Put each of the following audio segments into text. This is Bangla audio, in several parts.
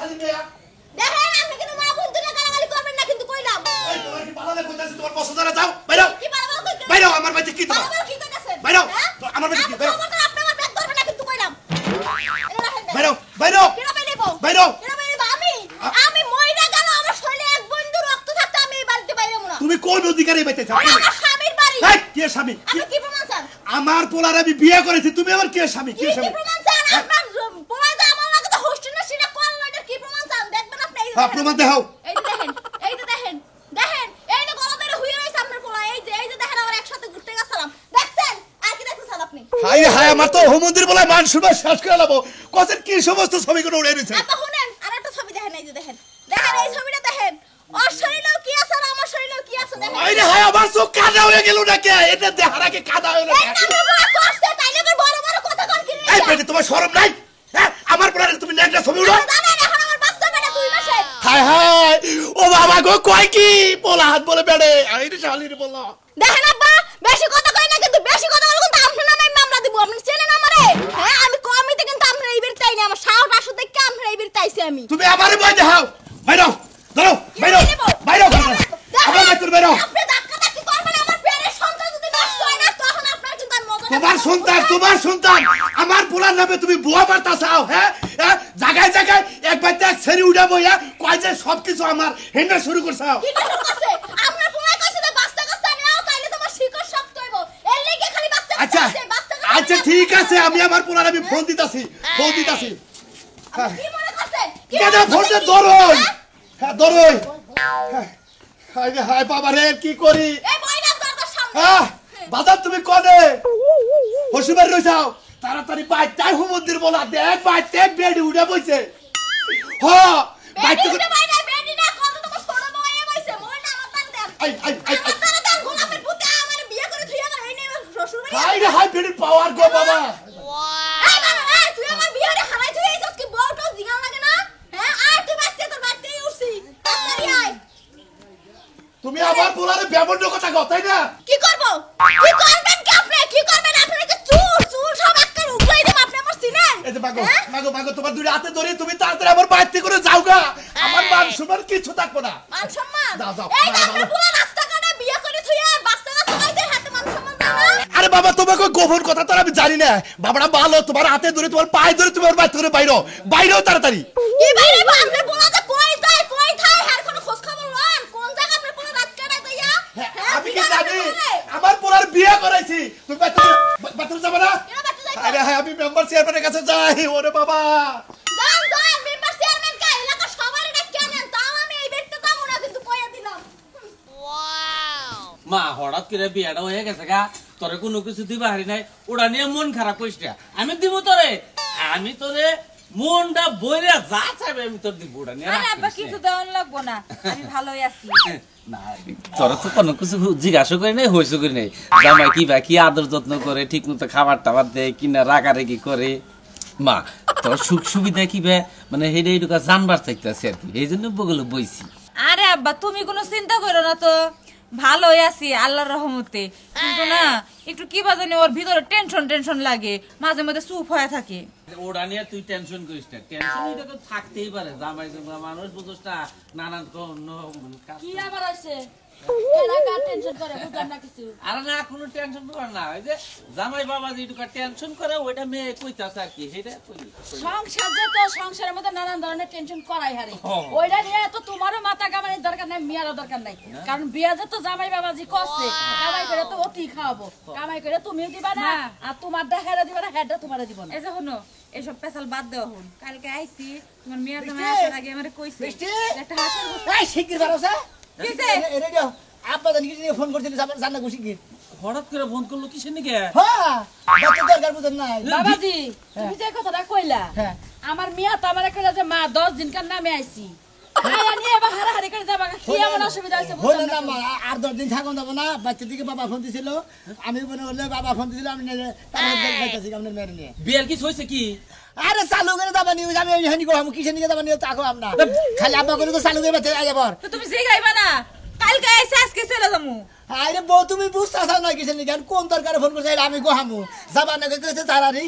দেখেন আপনি কিন্তু মা বোন দুটো গালাগালি করবেন না কিন্তু কইলাম এই তোমার কি পালালে কইতাছি তোমার পছন্দ না যাও বাইরে কি পালাবো কই বাইরে আমার বাড়িতে কি তোমার পালাবো কি কইতাছেন বাইরে আমার বাড়িতে কি বাইরে আপনি আমার ব্যাগ ধরবেন না কিন্তু কইলাম বাইরে বাইরে কেন বাইরেবো বাইরে কেন বাইরেবো আমি মইরা গেল আমার শরীরে এক বন্ধু রক্ত থাকতে আমি এই বাড়িতে বাইরেবো না তুমি কোন অধিকারে বাইতে চাও আমার স্বামীর বাড়ি এই কি স্বামী আপনি কি প্রমাণ চান আমার পোলার আমি বিয়ে করেছি তুমি আমার কি স্বামী কি স্বামী কি প্রমাণ চান আপনার প্রমাণ দাও আমার লাগে তো হোস্টেল না সেটা কোন এটা কি প্রমাণ চান দেখবেন আপনি এই হ্যাঁ প্রমাণ দেখাও এই যে দেখেন এই যে দেখেন এই যে গলা ধরে হুইয়ে রইছে আপনার পোলা এই যে দেখেন আমরা একসাথে ঘুরতে গেছিলাম দেখছেন আর কি দেখছেন আপনি হাই হাই আমার তো হোমন্দির বলে মান সুবা শেষ করে লাবো কত কি সমস্ত ছবিগুলো উড়ে নিছে আপা শুনেন আরেকটা ছবি দেখেন এই যে দেখেন এই ছবিটা দেখেন ওর শরীরেও কি আছে আর আমার শরীরেও কি আছে দেখেন আরে হাই আমার চোখ কাদা হয়ে গেল নাকি এটা দেহারাকে কাদা হয়ে এই নামে বড় করছে তাইলে বড় বড় কথা কন কি এই বেটি তোমার শরম নাই হ্যাঁ আমার পোলারে তুমি নেকটা ছবি উড়ো জানেন এখন আমার বাচ্চা বেটা 2 মাসের হাই হাই ও বাবা গো কয় কি পোলা হাত বলে বেড়ে আইরে শালির বললা দেখেন আব্বা বেশি কথা কই না কিন্তু বেশি কথা বললে কিন্তু আপনার নামে মামলা দিব আপনি চেনেন আমারে হ্যাঁ আমি কমিতে কিন্তু আপনার এই বেরতাই না আমার সাহস আসু দেখে আপনার এই বেরতাইছি আমি তুমি আমারে বই দেখাও বাইরো ধরো বাইরো বাইরো আবার বাইতুর বাইরো আপনি ধাক্কা ধাক্কি করবেন আমার পেটের সন্তান যদি নষ্ট হয় না তখন আপনার কিন্তু আর মজা তোমার সন্তান আমার পোলার নামে তুমি বুয়া বার্তা চাও হ্যাঁ জায়গায় জায়গায় এক বাইতে এক ছেড়ে উঠাবো কয় যে সবকিছু আমার হেন্ডা শুরু করছাও কি কথা কইছে আপনার পোলা কইছে যে বাস্তা কাস্তা নাও তাইলে তোমার শিকড় শক্ত হইব এর লাগি খালি বাস্তা আচ্ছা আচ্ছা ঠিক আছে আমি আমার পোলার আমি ফোন দিতাছি কি মনে করছেন কেন ফোনটা ধরোই হ্যাঁ ধরোই হাই হাই বাবা রে কি করি এই বইনা দরজার সামনে হ্যাঁ বাদাম তুমি কোনে হসুবার রইছাও তাড়াতাড়ি বাইটাই হুমন্দির বলা দেখ বাইতে বেডি উড়ে বইছে হ বাইতে বেডি না কত তোমার ছোট বউ এ বইছে মোটা আমার তার দেন আই তারা তার গোলাপের পুতে আমার বিয়ে করে তুই আমার এই নেই শ্বশুর বাড়ি হাই রে হাই বেডি পাওয়ার গো বাবা এই বাবা এই তুই আমার বিয়েরে হারাই তুই এইসব কি বউটা জিগাল লাগে না হ্যাঁ আয় তুই বাচ্চা তোর বাচ্চাই উঠছি তাড়াতাড়ি আয় তুমি আমার পোলারে ব্যবহার কথা কও তাই না কি করব কি করবেন কি করবেন আপনি যে চুল সব আক্কার উগলাই দেব আপনি আমার চিনেন এই যে মাগো তোমার দুই হাতে ধরে তুমি তাড়াতাড়ি আমার বাইতে করে যাওগা আমার মান সম্মান কিছু থাকবো না মান সম্মান যাও এই যে আপনি পুরো রাস্তা কাটে বিয়ে করে তুই আর বাচ্চা সবাইতে হাতে মান সম্মান দাও না আরে বাবা তোমাকে গোপন কথা তো আমি জানি না বাবাটা ভালো তোমার হাতে ধরে তোমার পায়ে ধরে তুমি আমার বাইতে করে বাইরেও তাড়াতাড়ি কি বাইরে আপনি বলা যে কই যায় কই থাকে আর কোনো খোঁজ খবর লন কোন জায়গা আপনি পুরো রাত কাটাই যাইয়া আমি কি জানি আমার পোলার বিয়ে করাইছি তুমি বাথরুম যাবে না আরে হ্যাঁ আমি মেম্বার চেয়ারম্যানের কাছে যাই ওরে বাবা যান মেম্বার চেয়ারম্যান কা এলাকা সবারই না কেন তাও আমি এই ব্যক্তি যাবো না কিন্তু কইয়া দিলাম মা হঠাৎ করে বিয়াটা হয়ে গেছে গা তোরে কোনো কিছু দিবা হারি নাই ওটা নিয়ে মন খারাপ করিস না আমি দিব তোরে মনটা বইরা যা চাইবে আমি তোর দিব ওটা নিয়ে আরে আব্বা কিছু দেওয়ান লাগবো না আমি ভালোই আছি না তোরা তো কোনো কিছু জিজ্ঞাসা করি নাই হইছো করি নাই জামাই কি আদর যত্ন করে ঠিক মতো খাবার টাবার দেয় কিনা রাগারাগি করে মা তোর সুখ সুবিধা কি মানে হেডে এইটুকা জানবার চাইতেছে আর কি এই জন্য বগলে বইছি আরে আব্বা তুমি কোনো চিন্তা করো না তো ভালোই আছি আল্লাহর রহমতে কিন্তু না একটু কি বাজানি ওর ভিতরে টেনশন লাগে মাঝে মাঝে চুপ হয়ে থাকে ওটা নিয়ে তুই টেনশন করিস না টেনশন এটা তো থাকতেই পারে জামাই মানুষ বুঝোস না নানান কি আবার আছে এরা কার টেনশন করে বুঝলাম না কিছু আরে না কোনো টেনশন কর না ওই যে জামাই বাবা যেটুকু টেনশন করে ওইটা মেয়ে কইতাছে আর কি সেটা কই সংসার যে তো সংসারের মধ্যে নানান ধরনের টেনশন করাই হারে ওইটা নিয়ে তো তোমারও মাথা কামানোর দরকার নাই মিয়ারও দরকার নাই কারণ বিয়া যে তো জামাই বাবাজি করছে কামাই করে তো অতি খাওয়াবো কামাই করে তুমিও দিবা না আর তোমার দেখারে দিবা না হেডটা তোমারে দিব না এই যে শুনো এসব পেছাল বাদ দেওয়া হন কালকে আইছি তোমার মিয়ার জামাই আসার আগে আমারে কইছে একটা হাসির এই শিগগির বারোসা কিছে এরে দাও আপা জানি কি ফোন করছিল জানা খুশি কি হঠাৎ করে ফোন করলো কিসের নিকে হ্যাঁ বাচ্চা দরকার বুঝেন না বাবাজি তুমি যে কথাটা কইলা আমার মিয়া তো আমার কইলা যে মা 10 দিনকার নামে আইছি আয়া নিয়ে এবার হারাহারি করে যাবা কি এমন অসুবিধা হইছে বল না মা আর 10 দিন থাকুন যাব না বাচ্চা দিকে বাবা ফোন দিছিল আমি মনে করলে বাবা ফোন দিছিল আমি তারপর যাইতাছি আপনার মেরে নিয়ে বিয়ার কি হইছে কি আরে চালু করে যাবা নিউজ আমি হেনি কো আমি কিসে নিয়ে যাবা নিয়ে তাকো আমরা খালি আব্বা করে তো চালু করে বাচ্চা আইবার তো তুমি যে গাইবা না কালকে আইছে আজকে চলে যামু আরে বউ তুমি বুঝতেছ না কিছু নি কেন কোন দরকারে ফোন করছে আমি গোহামু যাবা না কইছে তাড়াতাড়ি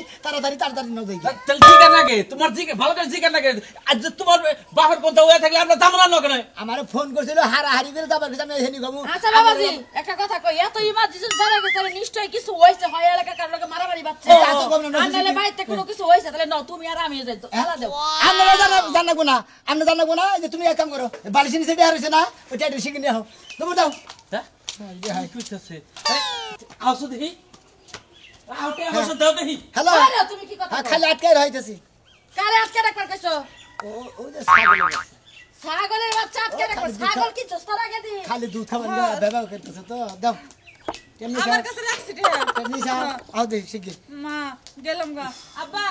ন দেখি তাহলে জিজ্ঞাসা নাকি তোমার ভালো করে জিজ্ঞাসা নাকি আজ যে তোমার বাপের কথা হয়ে থাকলে আমরা যাবো না কেন আমারে ফোন করছিল হারাহারি করে যাবার কথা আমি এখানে গমু আচ্ছা বাবাজি একটা কথা কই এত ইমার্জেন্সি যারা গেছে নিশ্চয় কিছু হইছে হয় এলাকা কার লগে মারামারি বাচ্চা তা তো কম না, আনলে বাইতে কোনো কিছু হইছে তাহলে ন তুমি আর আমি যাই খেলা দাও আমরা জানাবো না যে তুমি এক কাম করো বালিশ নিচে দেয়া রইছে না ওইটা একটু শিখে নিয়ে তুমি দাও হ্যাঁ কি কইতাছে আসো দেখি আউটে আসো দাও দেখি হ্যালো আরে তুমি কি কথা খালি আটকাই রইতেছি কারে আটকে রাখবার কইছো ও যে ছাগলের বাচ্চা। ছাগলের বাচ্চা আটকে রাখবার ছাগল কি দস্তার আগে দি খালি দুধ খাবার ব্যবহার করতেছে তো দাও কেমনি আমার কাছে রাখছি রে কেমনি স্যার আও দেখি শিখি মা গেলাম গা আব্বা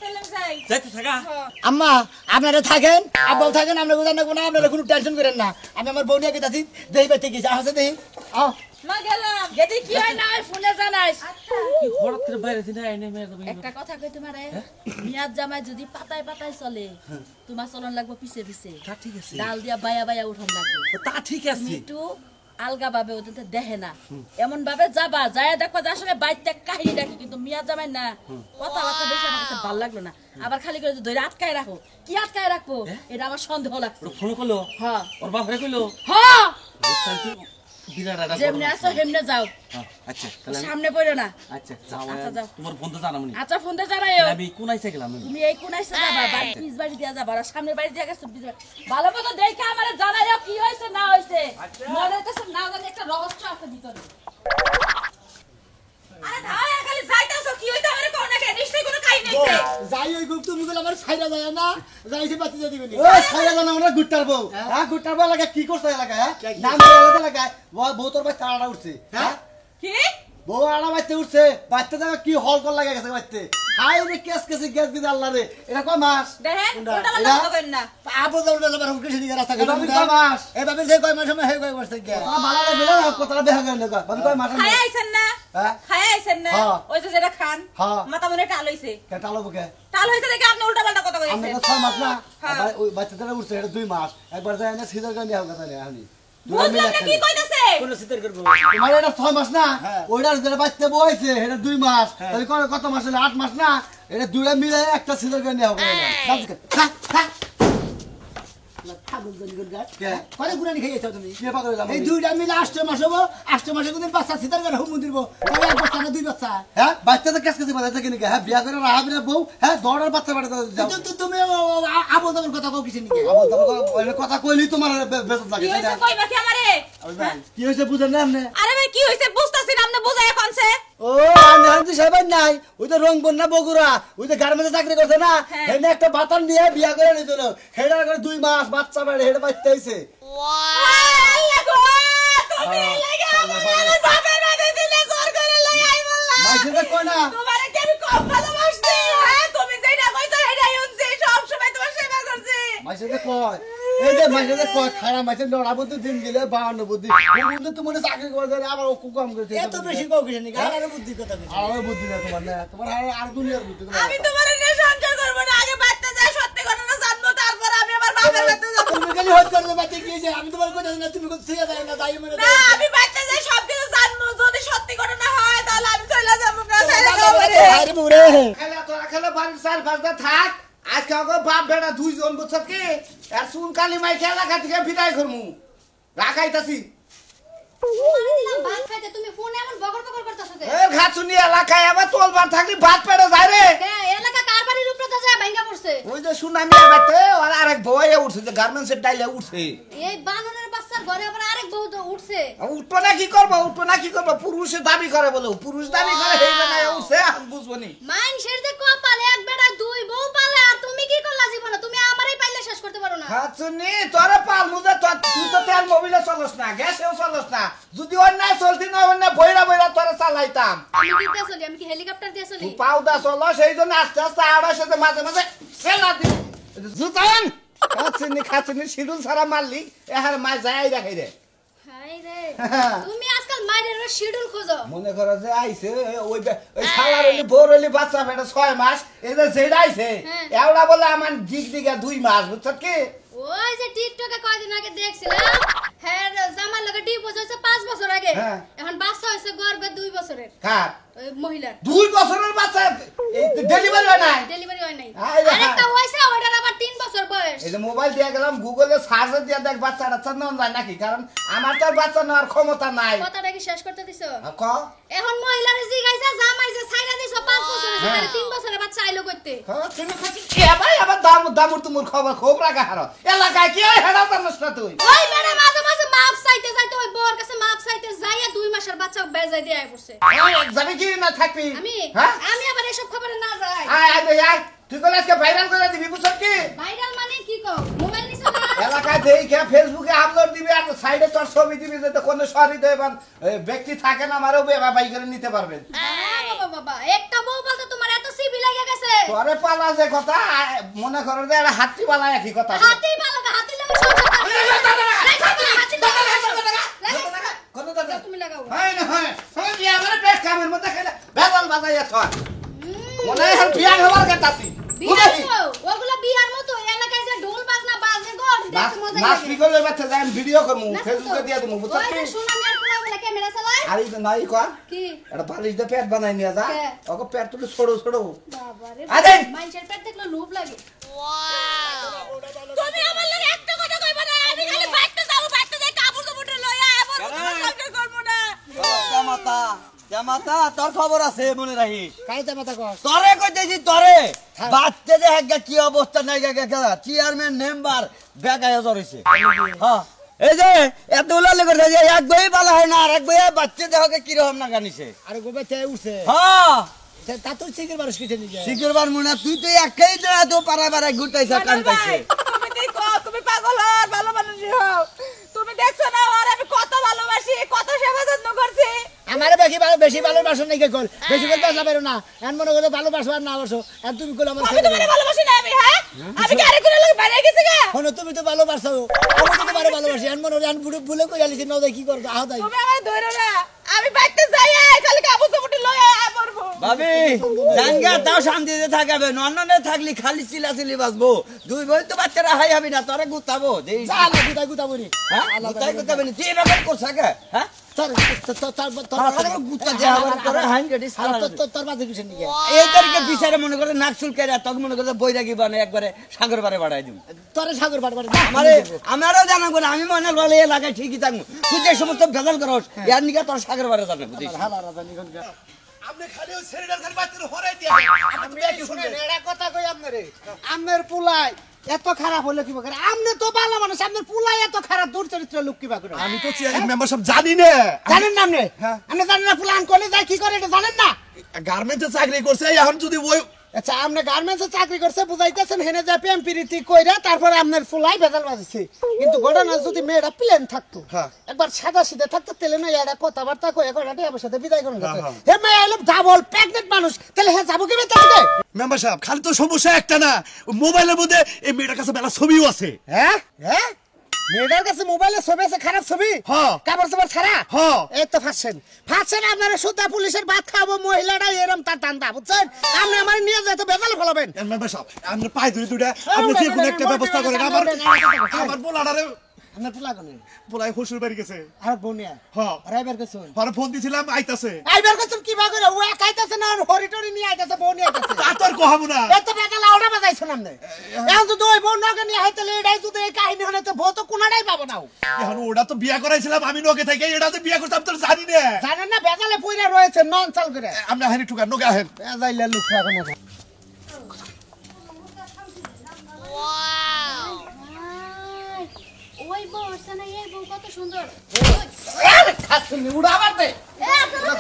খেলাম যাই যাইতে থাকা আম্মা আপনারা থাকেন আব্বাও থাকেন আমরা বুঝান না আপনারা কোনো টেনশন করেন না আমি আমার বউ নিয়ে গেছি দেই বাইতে গেছি আসে দেই আও মা গেলাম যদি কি হয় না হয় ফোনে জানাইস কি হঠাৎ করে বাইরে দিন আইনে মেয়ে তুমি একটা কথা কই তোমারে মিয়াদ জামাই যদি পাতায় পাতায় চলে তোমার চলন লাগবে পিছে পিছে তা ঠিক আছে ডাল দিয়া বায়া বায়া উঠন লাগবে তা ঠিক আছে তুমি একটু আলগা ভাবে ওদের দেখে না এমন ভাবে যাবা যায় দেখবা যে আসলে বাইতে কাহিনী রাখি কিন্তু মিয়া জামাই না কথাবার্তা বেশি আমার কাছে ভালো লাগলো না আবার খালি করে ধরে আটকায় রাখো কি আটকায় রাখবো এটা আমার সন্দেহ লাগছে ফোন করলো হ্যাঁ ওর বাপ রে কইলো হ্যাঁ বিরাট যেমনি আসো হেমনে যাও আচ্ছা তাহলে সামনে পড়ো না আচ্ছা যাও আচ্ছা, যাও। তোমার বন্ধু জানামনি আচ্ছা ফোন দিয়ে জানাইও আমি কোন আইসা গেলাম তুমি এই কোনাইছে যাবা বাড়ি পিছ বাড়ি দিয়া যাবা আর সামনে বাড়ি দিয়া গেছো পিছ বাড়ি। ভালো মতো দেখে আমারে জানাইও কি হইছে না হইছে মনে হইতেছে না জানি একটা রহস্য আছে ভিতরে আরে ধাই খালি যাইতাছো কি হইছে আমারে কোন না নিশ্চয় কোনো কাই নাইছে যাই ওই গ্রুপ তুমি গুলো আমার ছাইরা যায় না যাইছি বাতি দিয়ে দিবেন ও ছায়া জানা আমরা গুট্টার বউ হ্যাঁ গুট্টার বউ লাগা কি করছ এলাকা হ্যাঁ নাম বলে লাগা বউ তোর ভাই তাড়া উঠছে হ্যাঁ কি বউ আড়া বাইতে উঠছে বাইতে দেখা কি হল কল লাগা গেছে বাইতে হাই রে কেস কেসে গ্যাস গিয়ে আল্লাহ রে এটা কয় মাস দেখেন কোনটা? ওটা এরা? বন্ধ করেন না আপো যাওয়া যাবার হুমকি শিখে রাস্তা এটা আমি কয় মাস এভাবে যে কয় মাস সময় হে কয় মাস থেকে কথা ভালো লাগবে না কথাটা বেহা গেল না আমি কয় মাস খায় আইছেন না হ্যাঁ খায় আইছেন না হ্যাঁ। ওই যে যেটা খান হ্যাঁ। মাথা মনে টাল হইছে কেটা লবো কে টাল হইছে দেখে আপনি উল্টা পাল্টা কথা আমি কইছেন তো 6 মাস না হ্যাঁ। আবার ওই বাচ্চাটা উঠছে এটা 2 মাস একবার যায় না সিজার করে নিয়ে কথা নেই আমি বুঝলাম না কি কইতাছে কোন সিটার করব তোমার এটা 6 মাস না হ্যাঁ। ওইটার যেটা বাচ্চা বইছে এটা 2 মাস তাহলে কত মাস হলো 8 মাস না এটা দুইটা মিলে একটা সিজার করে নিয়ে হবে কনে গুরানি খাইয়েছো তুমি কে পাগল হইলাম এই দুইটা মিলে 8 মাস হবো 8 মাসে কোনদিন বাচ্চা সিটার করে হুম দিব তাহলে এক বাচ্চা না দুই বাচ্চা হ্যাঁ বাচ্চা তো কেস কেসে বাচ্চা কিনে হ্যাঁ বিয়া করে রাহাবি না বউ হ্যাঁ দৌড়ার বাচ্চা বাড়াতে যাও তুমি আবো তোমার কথা কও কিছু নাকি আবার তোমার কথা কইলি তোমার বেতন লাগে কি হইছে কইবা কি আমারে কি হইছে বুঝেন না আপনি আরে ভাই কি হইছে বুঝতাছি না আপনি বুঝায় কোনছে ও আমি হান্তি সবাই নাই ওই তো রংপুর না বগুড়া ওই তো গার্মেন্টে চাকরি করছে না হ্যাঁ। হেনে একটা বাতান দিয়ে বিয়া করে নিয়েছিল হেডার করে 2 মাস বাচ্চা বেড়ে হেডে বাচ্চা হইছে আল্লাহ গো তুমি লাগা আমার বাপের বাড়ি দিলে জোর করে লই আই বললা মাইসে কই না তোমারে কি আমি কম ভালোবাসছি হ্যাঁ তুমি যেটা কইছো সেটাই শুনছি সব সময় তোমার সেবা করছি মাইসে কয় এই যে মাইসে কয় খারাপ মাইসে নড়া বুদ্ধি দিন গেলে 52 বুদ্ধি ও বুদ্ধি তো মনে চাকরি করে দেয় আবার ও কম করে এত বেশি কও কিছু নাকি আর বুদ্ধি কথা কিছু আর বুদ্ধি না তোমার না তোমার আর দুনিয়ার বুদ্ধি তোমার আমি তোমার নিয়ে সংসার করবো না আগে বাচ্চা যায় সত্যি ঘটনা জানবো তারপর আমি আমার বাপের বাড়িতে যাবো তুমি খালি হট করে বাচ্চা কি যে আমি তোমার কথা না তুমি কথা ছেড়ে দাও না তাই মনে না আমি বাচ্চা যায় সব কিছু জানবো যদি সত্যি ঘটনা হয় তাহলে আমি চলে যাবো না ছেড়ে দাও আমারে। আরে বুড়ে খেলা তোরা খেলা বাড়ির চার পাঁচটা থাক আজকে আমাকে বাপ বেটা দুইজন বুঝছ কি আর সুন কালি মাই খেলা থেকে বিদায় করমু রাখাইতাছি ভাত খাইতে তুমি ফোনে এমন বগর বগর করতেছো কে এর ঘাচুনি এলাকায় আবার তোলবার থাকলি ভাত পেড়ে যায় রে এলাকা কার বাড়ির উপরে তো যায় ভাঙা পড়ছে ওই যে সুনামি বাড়তে আর আরেক বয়ে উঠছে যে গার্মেন্টসের ডাইলে উঠছে এই বাননের বাচ্চার ঘরে আবার আরেক বউ তো উঠছে উঠবো না কি করবো পুরুষে দাবি করে বলে পুরুষ দাবি করে এই জন্য উঠছে আমি বুঝবো নি মাইনষের যে কপাল এক বেটা দুই বউ পালে আর তুমি কি করলা জীবনে তুমি আমারই পাইলে শেষ করতে পারো না ঘাচুনি তোরা পালমু যে তুই তো তেল মোবিলে চলস না গ্যাসেও চলস না যদি অন্যায় চলতি না অন্যায় বইরা বইরা তোরা চালাইতাম আমি কি দিয়ে চলি আমি কি হেলিকপ্টার দিয়ে চলি তুই পাউদা চলো সেই জন্য আস্তে আস্তে আড়াইশো মাঝে মাঝে ফেলা দি জুতান খাচ্ছিনি শিডুল সারা মারলি এহার মাছ যায় রাখাই রে হাই রে তুমি আজকাল বাইরের শিডিউল খোঁজো মনে করো যে আইছে ওই ওই শালার হইলে বোর হইলে বাচ্চা বেটা 6 মাস এই যে যেটা আইছে হ্যাঁ। এওড়া বলে আমার দিক দিকে 2 মাস বুঝছ কি ওই যে টিকটকে কয়দিন আগে দেখছিলাম হ্যাঁ জামার লগে ডিভোর্স হইছে 5 বছর আগে হ্যাঁ। এখন বাচ্চা হইছে গর্ভে 2 বছরের কার ওই মহিলার 2 বছরের বাচ্চা এই ডেলিভারি হয় নাই ডেলিভারি হয় নাই আয় রে, আরেকটা হইছে ওটার আবার 3 বছর বয়স এই যে মোবাইল দিয়ে গেলাম গুগলে সার্চ দিয়ে দেখ বাচ্চাটা নেওয়া যায় নাকি কারণ আমার তো আর বাচ্চা নেওয়ার ক্ষমতা নাই কথাটা কি শেষ করতে দিছো ক এখন মহিলারে জিগাইছে জামাই যে ছাইরা দিছো 5 বছর হইছে তাহলে 3 বছরের বাচ্চা আইলো কইতে তুমি খাচ্ছি ভাই আবার দামুর তুমুর খবর খুব রাখা হারো এলাকায় কি হয় হেডাও জানিস না তুই ওই মেরে মাঝে মাঝে মাপ চাইতে যাইতে ওই বউর কাছে মাপ চাইতে যাইয়া 2 মাসের বাচ্চা বেজায় দিয়ে আই পড়ছে যাবি কি না থাকবি আমি হ্যাঁ আমি আবার এসব খবরে না যাই আয় আয় আয় তুই বলে আজকে ভাইরাল করে দিবি বুঝছ কি ভাইরাল মানে কি কও মোবাইল নিছো না এলাকায় দেখে ফেসবুকে আপলোড দিবি আর সাইডে তোর ছবি দিবি যাতে কোনো সহৃদয় এবং ব্যক্তি থাকে না আমারও বাই করে নিতে পারবেন বাবা বাবা একটা বউ বলতে তোমার এত সিবি লাগে গেছে তোরে পালা যে কথা মনে করো যে একটা হাতি পালা একই কথা হাতি পালাগা হাতি লাগে তুমি লাগাও হয় না হয় হয় বিয়া মানে পেট কামের মধ্যে খেলে বেজাল বাজাইয়া থয় মনে হয় বিয়া হবার কথাছি বিয়ার তো ওগুলা বিয়ার মতো এলাকায় যে ঢোল বাজনা বাজে গো দেখতে মজা নাচ লাগে বিকলের বাচ্চা যাই ভিডিও করমু ফেসবুকে দিয়া দেবো বুঝছ ওই কি যে সোনা মিয়ার পুরা বলে ক্যামেরা চালায় আর এই নাই কর কি এটা বালিশ দিয়ে পেট বানাই নিয়ে যা কে? ওকে পেট তুলে ছোড়ো ছোড়ো বাবা রে আরে! মানুষের পেট দেখলে লোভ লাগে তুমি আমার লাগে একটা কথা কইবা না আমি খালি বাইতে যাই কাপড় চোপড় লইয়া আবার সংসার করব না জামাতা জামাতা তোর খবর আছে মনে রাখিস কাইতে মাথা কস তরে কইতেছি তরে বাচ্চা যে একটা কি অবস্থা নাই গেলা চেয়ারম্যান মেম্বার বেগায় ধরেছে হ্যাঁ এই যে এত উলালে করে যে এক বই বালা হয় না আর এক বই বাচ্চা দেহকে কি রকম না জানিছে আর গোবে তে উঠছে হ্যাঁ তা তুই সিগের বারস কিতে নিয়ে যায় শিকরবার মুনা তুই তো একই দিন তো পাড়ায় পাড়ায় ঘুরতেছ কান্দাইছে তুমি দেখো তুমি পাগল আর ভালো মানুষ হও তুমি দেখছো না আর আমি কত ভালোবাসি কত সেবা যত্ন করছি আমারে বেশি ভালোবাসো নাই কে কল বেশি কল বাসা পারো না এন মনে করে ভালোবাসো আর না বাসো আর তুমি কল আমার আমি তোমারে ভালোবাসি না আমি হ্যাঁ আমি কি আরেক জনের লগে বাইরে গেছি গা হনো তুমি তো ভালোবাসো আমি তো তোমারে ভালোবাসি এন মনে এন ভুলে কই আলিছি নদে কি করব আহ তাই তুমি আমার ধরো না আমি বাইতে যাই খালি কাপড় চোপড় লইয়া পড়বো ভাবি জানগা তাও শান্তিতে থাকাবে নন্ননে থাকলি খালি চিলাচিলি বাজবো দুই বই তো বাচ্চারা হাই হবি না তোরে গুতাবো দেই আল্লাহ গুতাই গুতাবনি হ্যাঁ গুতাই গুতাবে না তুই এরকম করছ কে হ্যাঁ তোর গুতা যে আবার করে হাইন গেটি সারা তোর মাঝে কিছু নিয়ে এই তারিখে বিচারে মনে করে নাক চুলকাই রা তখন মনে করে বৈরাগী বানে একবারে সাগর পারে বাড়াই দিম তোরে সাগর বাড় আমারও জানাবো না আমি মনে বলে এলাকায় ঠিকই থাকবো তুই যে সমস্ত ভেজাল করস ইয়ার নিকে তোর সাগর বারে জানাবো বুঝিস আপনি খালি ওই ছেলেটার খালি বাচ্চার হরাই দিয়ে আমি শুনেন এরা কথা কই আপনারে আমনের পুলাই এত খারাপ হলো কি করে আমনে তো ভালো মানুষ আমনের পুলাই এত খারাপ দূর চরিত্র লোক কি করে আমি তো চেয়ারম্যান মেম্বার সব জানি না জানেন না আপনি আপনি জানেন না পুলান কোলে যায় কি করে এটা জানেন না গার্মেন্টসে চাকরি করছে এখন যদি ওই আচ্ছা আপনি গার্মেন্টসে চাকরি করছে বুঝাইতেছেন হেনে যা প্রেম প্রীতি কইরা তারপরে আপনার ফুলাই ভেজাল বাজিছে কিন্তু ঘটনা যদি মেয়েরা প্লেন থাকতো একবার সাদা সিধা থাকতো তেলে না এরা কথাবার্তা কই এখন আমার সাথে বিদায় করুন হে মেয়ে আইলো ডাবল প্রেগনেন্ট মানুষ তাহলে হে যাবো কি বেঁচে মেম্বার সাহেব খালি তো সমস্যা একটা না মোবাইলের মধ্যে এই মেয়েটার কাছে মেলা ছবিও আছে হ্যাঁ হ্যাঁ মেয়েটার কাছে মোবাইলে ছবি আছে খারাপ ছবি হ্যাঁ। কাপড় চাপড় ছাড়া হ্যাঁ। এই তো ফাঁসছেন আপনারা সুদ্ধা পুলিশের ভাত খাবো মহিলাটা এরম তার টান্দা বুঝছেন আপনি আমার নিয়ে যেতে বেজালে ফেলাবেন মেম্বার সাহেব আমরা পাই ধরে দুটা আপনি যে কোনো একটা ব্যবস্থা করেন আমার পোলাটারে আপনার পোলা কোনে পোলাই শ্বশুর বাড়ি গেছে আর বোনিয়া হ্যাঁ রাইবার গেছুন পরে ফোন দিছিলাম আইতাছে আইবার গেছুন কি ভাগ করে ও একাইতাছে না হরিটরি নিয়ে আইতাছে বোন নিয়ে আইতাছে তা তো আর কহাবো না এত বেটা লাউডা বাজাইছেন আপনি এখন তো দুই বোন নগে নিয়ে আইতালে এটাই যদি এই কাহিনী হলে তো বউ তো কোনাটাই পাবো না এখন ওটা তো বিয়া করাইছিলাম আমি নগে থেকে এটা তো বিয়া করতাম তো জানি না জানেন না বেজালে পুইরা রয়েছে নন চাল করে আপনি হানি ঠুকা নগে আহেন বেজাইলে লুক রাখো না ওই বউ না এই বউ কত সুন্দর আরে খাচ্ছিস উড়া আবার দে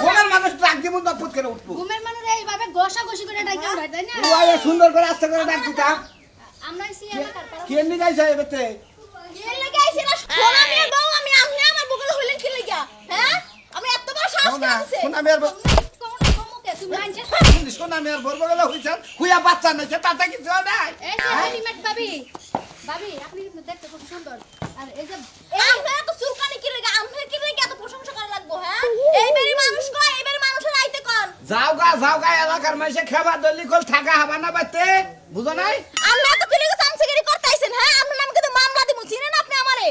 ঘুমের মানুষ ডাক দিব না ফুট করে উঠবো ঘুমের মানে এইভাবে ঘষা ঘষি করে ডাইকে উঠাই তাই না ওই সুন্দর করে আস্তে করে ডাক দিতাম আমরা সি এলাকার পাড়া কে নি গাইছে এবেতে কে লাগি আইছে না সোনা মেয়ের বউ আমি আপনি আমার বুকের হইলেন কি লাগিয়া হ্যাঁ আমি এত বড় সাহস সোনা, করেছে সোনা মেয়ের বউ। কমুকে তুমি আনছে সোনা মেয়ের বরবো গেলে হইছে হুইয়া বাচ্চা নইছে তাতে কিছু নাই এই যে হেলিমেট ভাবি ভাবি আপনি কিন্তু দেখতে খুব সুন্দর আর এই যে এই আপনারা তো চুলকানি কি লাগা আমনে কি লাগা এত প্রশংসা করা লাগবো হ্যাঁ এইবারই মানুষ কয় এইবারই মানুষের আইতে কোন যাও গা এলাকার মাইসে খাবার দলি কল থাকা হবা না বাইতে বুঝো নাই আমরা তো কিলিকে চামচাগিরি করতেছেন হ্যাঁ আপনার নামে কিন্তু মামলা দিমু চিনেন আপনি আমারে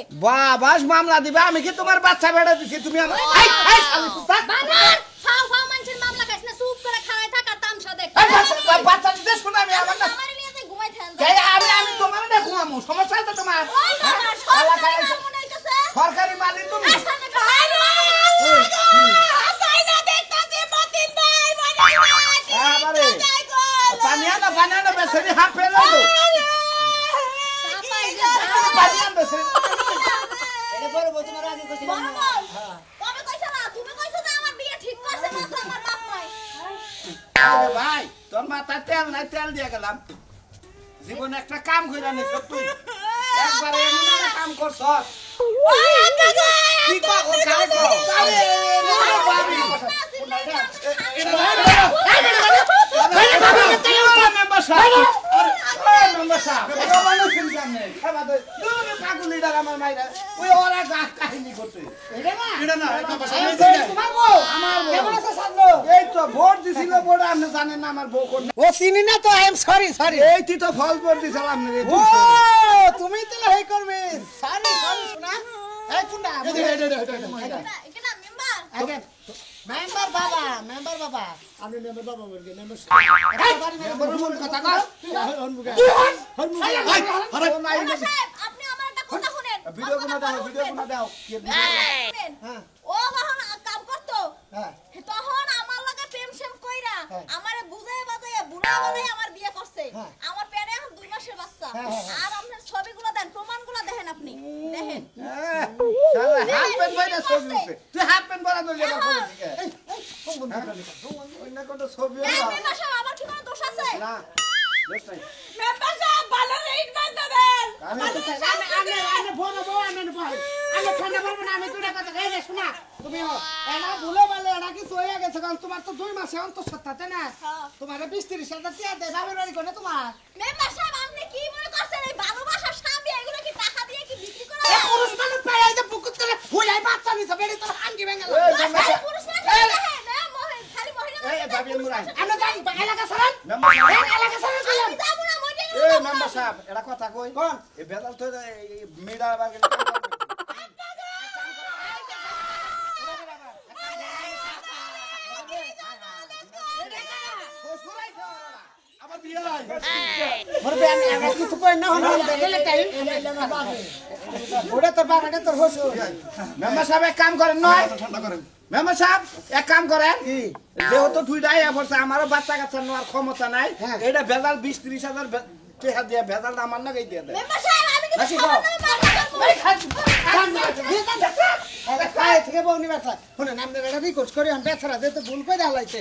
বাস মামলা দিবা আমি কি তোমার বাচ্চা বেড়া দিছি তুমি আমার এই আমি সুতা বানান ফাও মানুষের মামলা কাছে না চুপ করে খাওয়াই থাকা তামসা দেখ বাচ্চা দিতে শুনা আমি আমার না আমারে নিয়ে যাই ঘুমাই থাকেন আমি তোমার না ঘুমামু সমস্যা তো তোমার ওই বাবা সরকারি মনে হইতাছে সরকারি মালিক তুমি হাসাইনা দেখতাছি মতিন ভাই আরে বানানা বেসরি হাফ ফেলো তো বানানা বেসরি এটা বড় বউ তোমার আগে কইছিল বড় বউ কবে কইছ না তুমি কইছ যে আমার বিয়ে ঠিক করছে মাত্র আমার বাপ নাই আরে ভাই তোর মাথা তেল নাই তেল দিয়ে গেলাম জীবনে একটা কাম কইরা নি তুই একবারে এমন একটা কাম করছ কি কো ও কারে কো আরে ওরে বাবি ও চিনি না তো আই এম সরি ফল ভোট দিছিলাম ও তুমি তো হেই করবে সরি শোনা এই কুন্ডা এখানে মেম্বার আগে মেম্বার বাবা আমি মেম্বার বাবা বলগে মেম্বার কথা কর বাবা সাহেব আপনি আমার একটা কথা শুনেন ভিডিও কোনা দাও ও যখন কাম করতো হ্যাঁ তখন আমার লগে প্রেম সেম কইরা আমারে বুঝাই বাজাইয়া বুড়া বানাই আমার বিয়ে করছে আমার পেটে এখন 2 মাসের বাচ্চা আর আপনার ছবিগুলো দেন প্রমাণগুলো দেখেন আপনি দেখেন হাফ প্যান্ট বাইরে ছবি উঠছে তুই হাফ প্যান্ট পরা দলে না ছবি মেম্বার সাহেব আমার কি কোনো দোষ আছে না দোষ নাই মেম্বার সাহেব ভালো রেট বান্ধা দেন আমি বড় বউ আমি ঠান্ডা পারবো না আমি তোরা কথা এই শোনা তুমি এনা ভুলে বলে এনা কি সইয়া গেছে কারণ তোমার তো 2 মাসে অন্তঃসত্ত্বাতে না তোমার 20-30 হাজার টাকা দেয় বাবার বাড়ি কোনে তোমার মেম্বার সাহেব আপনি কি মনে করছেন এই ভালোবাসার স্বামী এগুলো কি টাকা দিয়ে কি বিক্রি করা এই পুরুষ মানুষ পায় এই যে বুকুত করে হুইলাই বাচ্চা নিছে বেড়ি তোর হাঙ্গি ভেঙে গেল এই পুরুষ না দেখেন না খালি মহিলা এই ভাবি মুরাই আমরা জানি এলাকা ছাড়ান এলাকা ছাড়ান কইলাম আমি যাব না মহিলা এই মেম্বার সাহেব এটা কথা কই কোন এই বেদাল তো মিডা আবার আমার বিয়ে নাই মোর বেন আমরা কিছু কই না হন দেখলে টাই ওটা তোর বাবাটা তোর হসু মেম্বার সাহেব এক কাম করেন নয় ঠান্ডা করেন মেম্বার সাহেব এক কাম করেন যেহেতু দুইটাই অবস্থা আমারও বাচ্চা কাচ্চা নেওয়ার ক্ষমতা নাই এটা ভেজাল 20-30 হাজার টাকা দিয়ে ভেজাল আমার নাগাই দিয়ে দেয় মেম্বার সাহেব আমি নাকি কিন্তু খাই থেকে বউনি ব্যথা শুনেন আমরা এটা রিকোয়েস্ট করি আমি বেচারা যেহেতু ভুল করে হালাইছে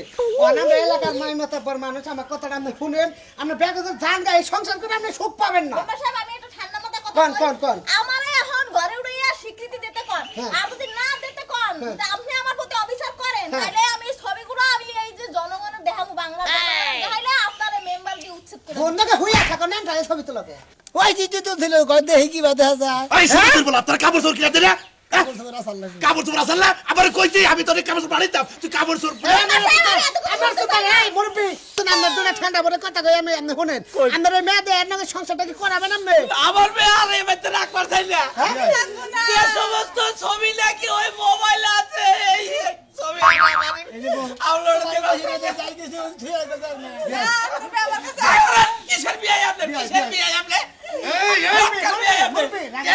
আমরা এলাকার মাই মাতাব্বর মানুষ আমার কথাটা আপনি শুনেন আমরা ব্যাগে জান গায়ে সংসার করে আপনি সুখ পাবেন না মেম্বার সাহেব আমি একটু ঠান্ডা মাথায় কথা কোন আমারে এখন ঘরে উড়াইয়া স্বীকৃতি দিতে কোন আর যদি না দিতে কোন তা আপনি আমার প্রতি অবিচার করেন তাহলে আমি ছবিগুলো আমি এই যে জনগণের দেখাবো বাংলা তাহলে আপনারে মেম্বার দিয়ে উচ্ছেদ করে বন্ধকে হুইয়া থাকো না তাই ছবি তোলাকে ওই জিতু তো দিল কই দেখি কি বাধা যায় এই সত্যি বলা তোর কাপড় চোর কিনা দে রে কাপড় চোর আসল না আবার কইছি আমি তোর কাপড় চোর বাড়িতাম তুই কাপড় চোর আমার তো তাই এই মুরব্বি তুমি আমার দুটা ঠান্ডা পরে কথা কই আমি আপনি শুনেন আমার ওই মেয়েদের এর নাকি সংসারটা কি করাবেন আপনি আমার মেয়ে আর এই বাড়িতে রাখবার চাই না যে সমস্ত ছবি নাকি ওই মোবাইল আছে এই ছবি আপলোড দেবা কিসের বিয়ে আপনি কিসের বিয়ে আপনি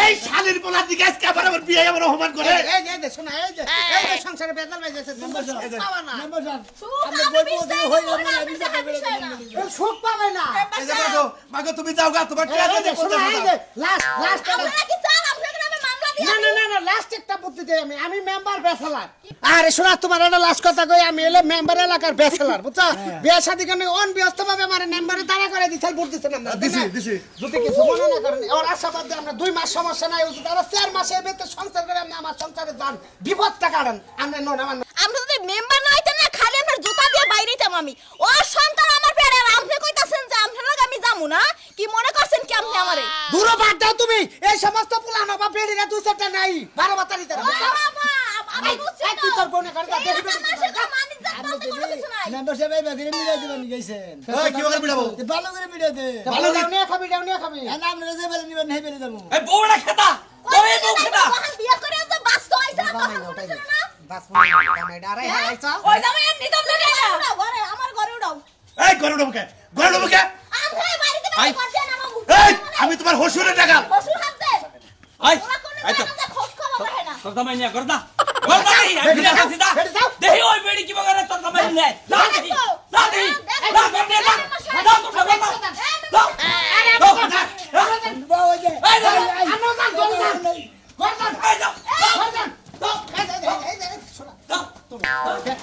এই শালির পোলা দিকে আজকে আবার আমার বিয়ে আমার অপমান করে এই যে শোনা এই যে সংসারে বেদল হয়ে গেছে পাবা না সুখ পাবে না এই যে মাগো মাগো তুমি যাও গা তোমার টিয়া দিয়ে শোনা এই যে লাস্ট আপনারা কি চান আপনাকে আমি মামলা দিই না লাস্ট একটা বুদ্ধি দেই আমি মেম্বার বেসালার আরে শোনা তোমার একটা লাস্ট কথা কই আমি এলে মেম্বার এলাকার বেসালার বুঝছো বিয়ে শাদী করে অন ব্যস্ত ভাবে আমার মেম্বারে দাঁড়া করে দিছাল ভোট দিছেন আমরা দিছি যদি কিছু মনে না করেন ওর আশাবাদ দিয়ে আমরা 2 মাস সমস্যা নাই ওই তারা 4 মাসের ভিতরে সংসার করে আমি আমার সংসারে যান বিপদটা কাটেন আমরা নন আমার আমরা যদি মেম্বার না হইতেন না খালি আমার জুতা দিয়ে বাইরেইতাম আমি ও সন্তান আমার পেটে আর আপনি কইতাছেন যে আপনার লগে আমি যামু না কি মনে করছেন কি আপনি আমারে দূর বাদ দাও তুমি এই সমস্ত পুলানো বা বেড়িরা 2-4টা নাই 12 বাতারিতে বাবা আমি বুঝছি এই তুই তো। তোর বোনে করে এই বাংলাদেশের কোনো মানিজ্জাত বলতে কোনো কিছু নাই। মেম্বারশিপ এই বাগিরে মিলাই দিবেন গেছেন এই কি করে বিড়াবো ভালো করে মিলাই দে ভালো করে নিয়ে খাবি নিয়ে খাবি না আমরা যে বেলে নিবেন হেই বেলে দেবো এই বউড়া খেতা তোরে বউ খেতা ওখান বিয়ে করে যে বাস্ত হইছে না তখন মনে ছিল না? বাস পুরো গামেডা আরে হারাইছ ওই জামাই এমনি তো লাগে না উড়াও, ঘরে, আমার ঘরে উড়াও। এই ঘরে ঢুকে আমরাই বাড়িতে বাড়ি করছে না মামু। এই আমি তোমার হসুরের টাকা শ্বশুর হাতে। আই ওরা কোনো আই তো জায়গাতে খোঁজ খবর রাখে না। তোর জামাই নিয়া করদা করদা দেই আমি বিনা করছি দা দেই ওই বেড়ি কি বগারে তোর জামাই নে না দেই না দেই না করতে না না তো করদা দাও বাবা যে এই দাও আনো যান চল যান গর্দান এই দাও গর্দান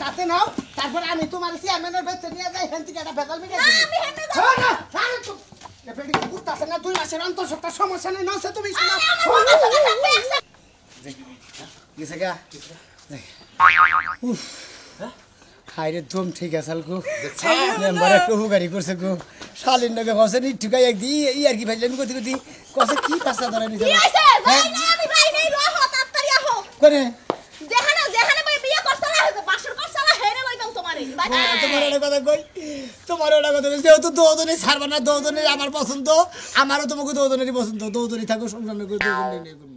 তাতে নাও তারপরে আমি তোমার চেয়ারম্যানের বেতে নিয়ে যাই হেন থেকে একটা ভেজাল মিটে দিই আমি হেমে যাবো। হ্যাঁ না আরে তো এফেডি বুঝতাছ না 2 মাসের অন্তঃসত্ত্বা সমস্যা নেই নসে তুমি শোনা গেছে গা হাইরে দম ঠিক আছে গো মেম্বার একটু হুগারি করছে গো শালিন নগে বসে নি ঠিকাই এক দি ই আর কি ভাইলেন কইতে কইতে কসে কি পাসা ধরে নি কি হইছে? যাই না, আমি ভাই নেই, রহ, তাড়াতাড়ি আহো। করে যেখানে ভাই বিয়ে করছে না, বাসর করছে না, হেরে লইতাম তোমারে। তোমার একটা কথা কই তোমার একটা কথা কই যেহেতু দৌদনি ছাড়বা না দৌদনি আমার পছন্দ আমারও তোমাকে দৌদনেরই পছন্দ দৌদনি থাকো সংসার করে দৌদনি নিয়ে করবো